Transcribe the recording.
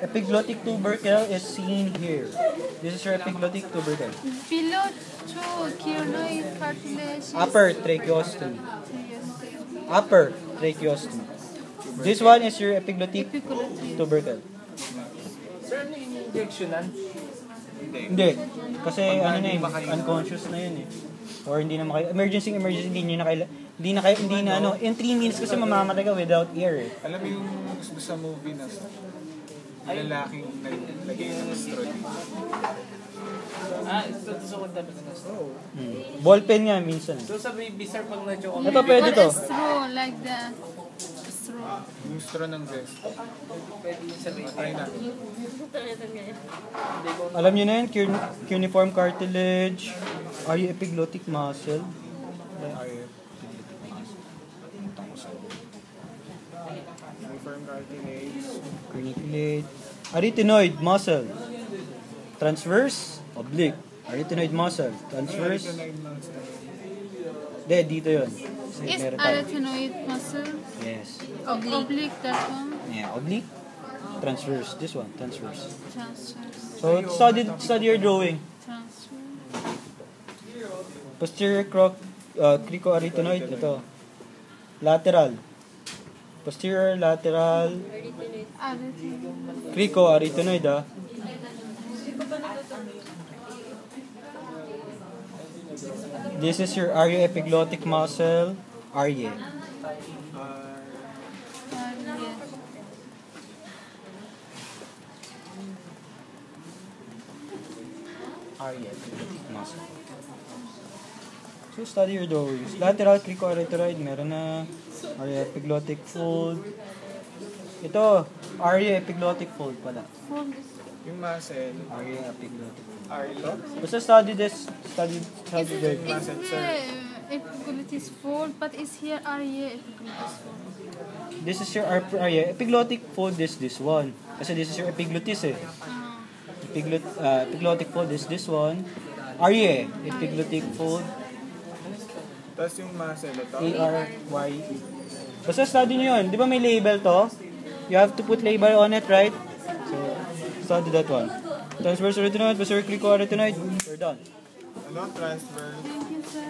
epiglottic tubercle is seen here. This is your epiglottic tubercle. Below to crinoid cartilage. Upper tracheostomy. Upper tracheostomy. This one is your epiglottic tubercle. Sir, ano yung injectionan? Hindi. Kasi ano na yun, unconscious na yun eh. Or hindi na emergency, hindi na ano, in 3 minutes kasi mamamatay ka without air eh. Alam mo yung sa movie na lalaking naglagay ng straw dito. Ito sa kung dapat na straw. Ballpen nga minsan. So sa baby sir, pag na-joke Ito pwede to. What is straw like that? Straw. Yung straw ng vest. pwede yun sa baby. Try na. Alam niyo na yun, cuneiform cartilage, epiglottic muscle. Ay, uniform cartilage. Corniculate. Arytenoid muscle. Transverse, oblique. Arytenoid muscle. Transverse. Dito yun. Is arytenoid muscle Yes. oblique that one? Yeah, oblique. Transverse. This one, transverse. Transverse. So, study your drawing. Transverse. Posterior cricoarytenoid. Ito. Lateral. Posterior lateral Arytenoid. cricoarytenoid ah. This is your arioepiglottic muscle, arye. Arioepiglottic muscle. So study your drawings. Lateral cricoarytenoid, meron na. Arioepiglottic fold. Ito, arioepiglottic fold pala. Yung muscle. Arioepiglottic fold. Ito? Basta study this, study this. It's the epiglottis fold, but is here area epiglottis fold. This is your epiglottic fold is this one. Kasi this is your epiglottis eh. Epiglottic fold is this one. Arye, epiglottic fold. Tapos yung muscle ito. A-R-Y-E. Basta study nyo yun. Di ba may label to? You have to put label on it, right? So, study that one. Transverse arytenoid, posterior cricoarytenoid. We're done. Ano? Transverse. Thank you, sir.